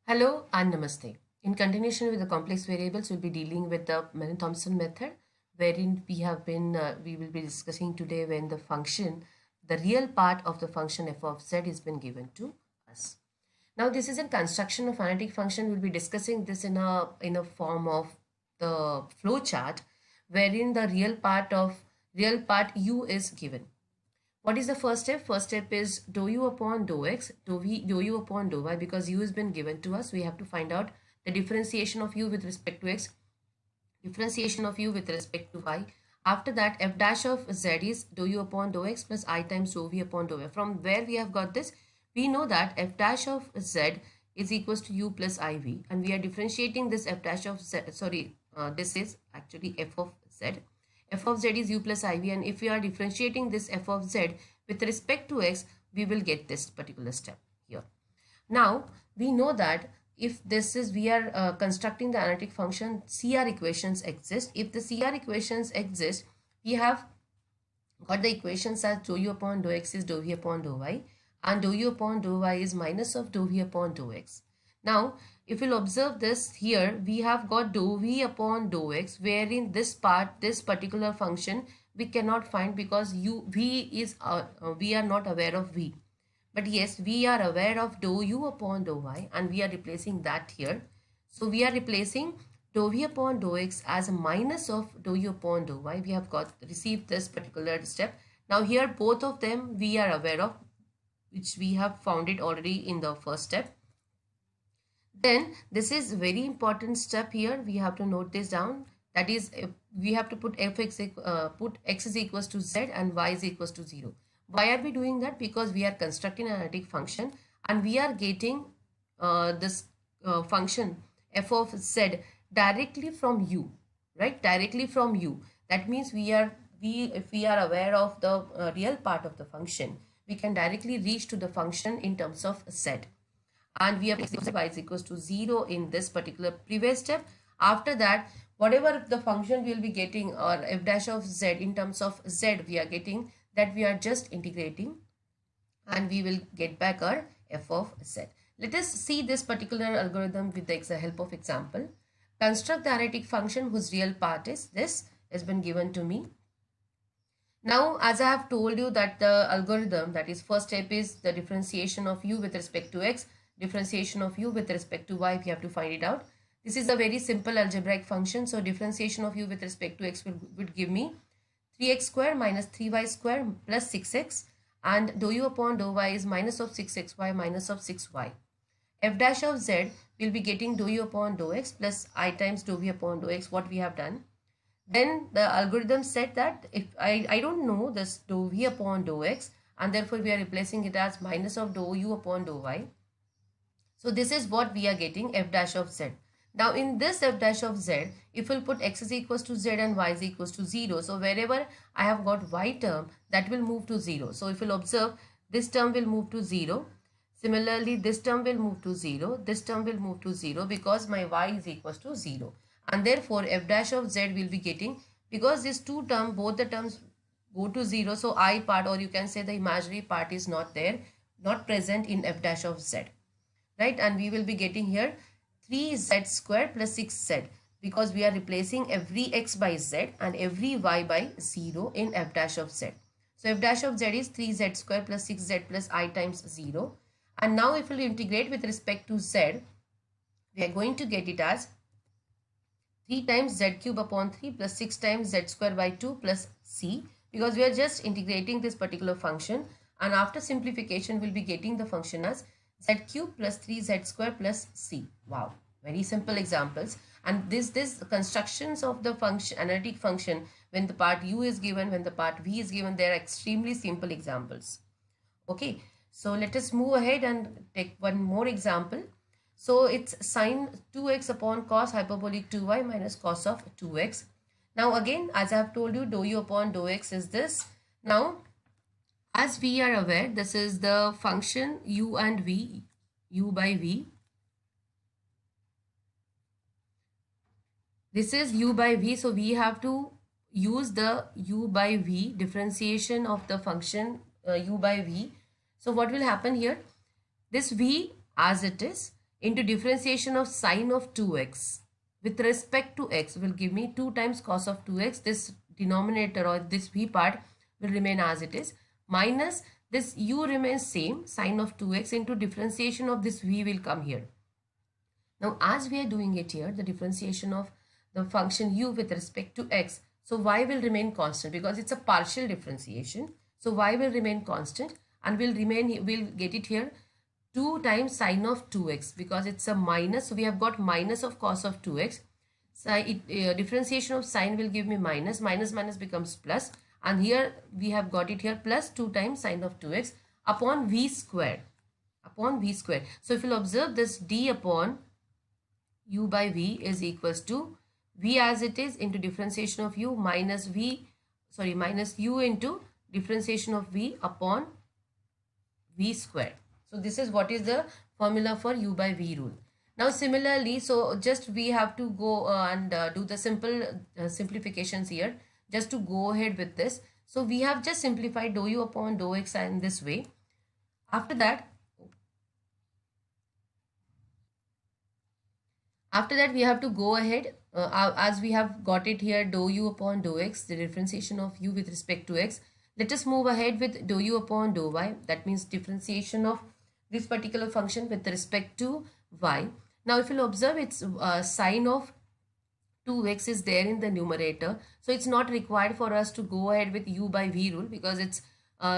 Hello and namaste. In continuation with the complex variables, we'll be dealing with the Mellon-Thomson method, wherein we will be discussing today when the real part of the function f of z has been given to us. Now, this is a construction of analytic function. We'll be discussing this in a form of the flow chart, wherein the real part u is given. What is the first step? First step is dou u upon dou x, dou u upon dou y. Because u has been given to us, we have to find out the differentiation of u with respect to x, differentiation of u with respect to y. After that, f dash of z is dou u upon dou x plus I times dou v upon dou y. From where we have got this? We know that f dash of z is equals to u plus iv, and we are differentiating this f dash of z, this is actually f of z. F of z is u plus iv, and if we are differentiating this f of z with respect to x, we will get this particular step here. Now, we know that if this is, we are constructing the analytic function, CR equations exist. If the CR equations exist, we have got the equations as dou u upon dou x is dou v upon dou y, and dou u upon dou y is minus of dou v upon dou x. Now, if you'll observe this here, we have got dou v upon dou x, wherein this particular function, we cannot find because we are not aware of v. But yes, we are aware of dou u upon dou y, and we are replacing that here. So we are replacing dou v upon dou x as a minus of dou u upon dou y. We have received this particular step. Now here both of them we are aware of, which we have found it already in the first step. Then this is very important step here. We have to note this down. That is, we have to put put x is equals to z and y is equals to 0. Why are we doing that? Because we are constructing an analytic function, and we are getting this function f of z directly from u, right? Directly from u. That means if we are aware of the real part of the function, we can directly reach to the function in terms of z. And we have y is equals to 0 in this particular previous step. After that, whatever the function we will be getting, or f dash of z in terms of z we are getting, that we are just integrating, and we will get back our f of z. Let us see this particular algorithm with the help of example. Construct the analytic function whose real part is this has been given to me. Now, as I have told you that the algorithm, that is first step is the differentiation of u with respect to x, differentiation of u with respect to y, we have to find it out. This is a very simple algebraic function. So differentiation of u with respect to x would give me 3x square minus 3y square plus 6x, and dou u upon dou y is minus of 6xy minus of 6y. F dash of z will be getting dou u upon dou x plus I times dou v upon dou x, what we have done. Then the algorithm said that if I don't know this dou v upon dou x, and therefore we are replacing it as minus of dou u upon dou y. So this is what we are getting, f dash of z. Now in this f dash of z, if we'll put x is equals to z and y is equals to 0, so wherever I have got y term, that will move to 0. So if you'll observe, this term will move to 0. Similarly, this term will move to 0. This term will move to 0 because my y is equals to 0. And therefore, f dash of z will be getting, because these two terms, both the terms go to 0. So I part, or you can say the imaginary part, is not there, not present in f dash of z. Right, and we will be getting here 3z square plus 6z, because we are replacing every x by z and every y by 0 in f dash of z. So f dash of z is 3z square plus 6z plus I times 0. And now if we will integrate with respect to z, we are going to get it as 3 times z cube upon 3 plus 6 times z square by 2 plus c, because we are just integrating this particular function, and after simplification we will be getting the function as z cube plus 3z square plus c. Wow, very simple examples. And this constructions of the function, analytic function, when the part u is given, when the part v is given, they are extremely simple examples. Okay, so let us move ahead and take one more example. So it's sine 2x upon cos hyperbolic 2y minus cos of 2x. Now again, as I have told you, dou u upon dou x is this. Now, as we are aware, this is the function u and v, u by v. This is u by v, so we have to use the u by v differentiation of the function u by v. So what will happen here? This v as it is, into differentiation of sine of 2x with respect to x will give me 2 times cos of 2x. This denominator or this v part will remain as it is, minus this u remains same, sine of 2x, into differentiation of this v will come here. Now as we are doing it here, the differentiation of the function u with respect to x, so y will remain constant because it's a partial differentiation. So y will remain constant and we'll get it here 2 times sine of 2x because it's a minus. So we have got minus of cos of 2x. So differentiation of sine will give me minus, minus minus becomes plus, and here we have got it here plus 2 times sine of 2x upon v square, upon v square. So if you'll observe, this d upon u by v is equals to v as it is into differentiation of u minus minus u into differentiation of v upon v square. So this is what is the formula for u by v rule. Now similarly, so just we have to go and do the simplifications here just to go ahead with this. So we have just simplified dou u upon dou x in this way. After that we have to go ahead as we have got it here dou u upon dou x, the differentiation of u with respect to x. Let us move ahead with dou u upon dou y. That means differentiation of this particular function with respect to y. Now if you'll observe, it's sine of 2x is there in the numerator. So it's not required for us to go ahead with u by v rule because it's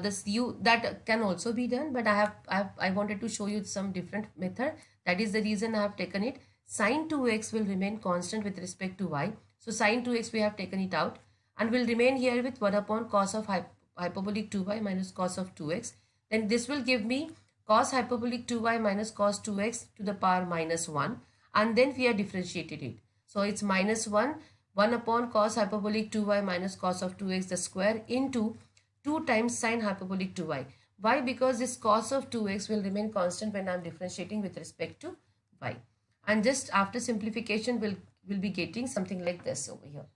this u that can also be done, but I wanted to show you some different method. That is the reason I have taken it. Sine 2x will remain constant with respect to y. So sine 2x we have taken it out and will remain here with 1 upon cos of hyperbolic 2y minus cos of 2x. Then this will give me cos hyperbolic 2y minus cos 2x to the power minus 1, and then we have differentiated it. So it's minus 1 upon cos hyperbolic 2y minus cos of 2x the square into 2 times sine hyperbolic 2y. Why? Because this cos of 2x will remain constant when I am differentiating with respect to y. And just after simplification we'll be getting something like this over here.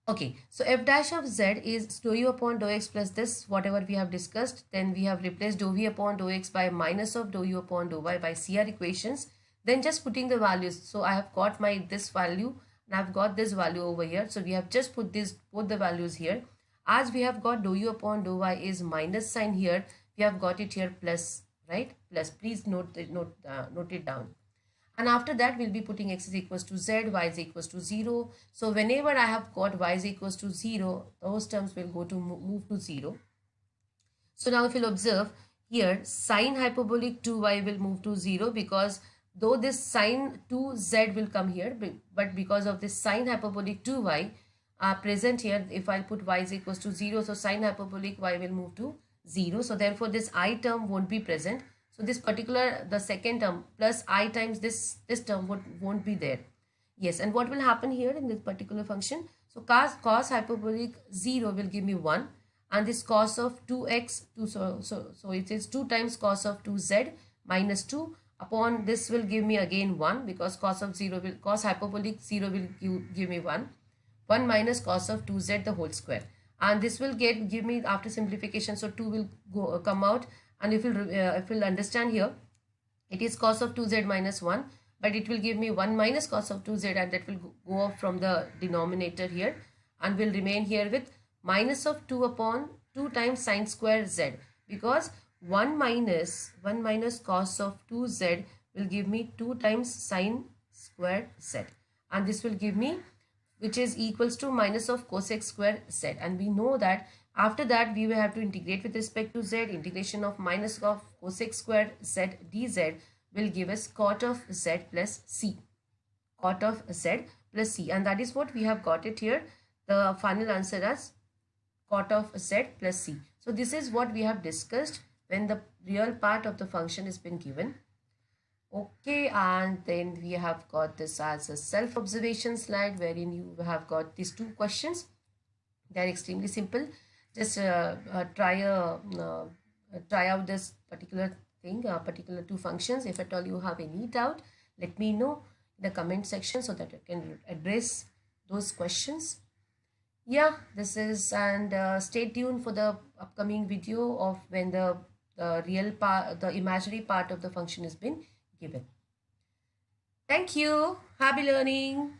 Okay, so f dash of z is dou u upon dou x plus this whatever we have discussed. Then we have replaced dou v upon dou x by minus of dou u upon dou y by CR equations. Then just putting the values. So I have got this value and I've got this value over here. So we have just put both the values here. As we have got dou u upon dou y is minus sign here, we have got it here plus, right? Plus, please note it down. And after that we'll be putting x is equals to z, y is equals to 0. So whenever I have got y is equals to 0, those terms will go to move to 0. So now if you'll observe here, sine hyperbolic 2y will move to 0 because though this sine 2z will come here, but because of this sine hyperbolic 2y present here, if I put y is equals to 0, so sine hyperbolic y will move to 0. So therefore this I term won't be present. So this particular, the second term plus I times this term won't be there. Yes, and what will happen here in this particular function? So cos hyperbolic 0 will give me 1, and this cos of 2x, so it is 2 times cos of 2z minus 2 upon this will give me again 1 because cos hyperbolic 0 will give me 1 minus cos of 2z the whole square, and this will give me after simplification. So 2 will come out. And if you'll understand here, it is cos of 2z minus 1, but it will give me 1 minus cos of 2z, and that will go off from the denominator here and will remain here with minus of 2 upon 2 times sine square z, because 1 minus cos of 2z will give me 2 times sine square z, and this will give me, which is equals to minus of cosec square z, and we know that after that we will have to integrate with respect to z. Integration of minus of cosec square z dz will give us cot of z plus c. Cot of z plus c, and that is what we have got it here. The final answer as cot of z plus c. So this is what we have discussed when the real part of the function has been given. Okay, and then we have got this as a self-observation slide wherein you have got these 2 questions. They are extremely simple. Just try out this particular thing, particular 2 functions. If at all you have any doubt, let me know in the comment section so that I can address those questions. Yeah, this is, and stay tuned for the upcoming video of when the real part, the imaginary part of the function has been given. Thank you. Happy learning.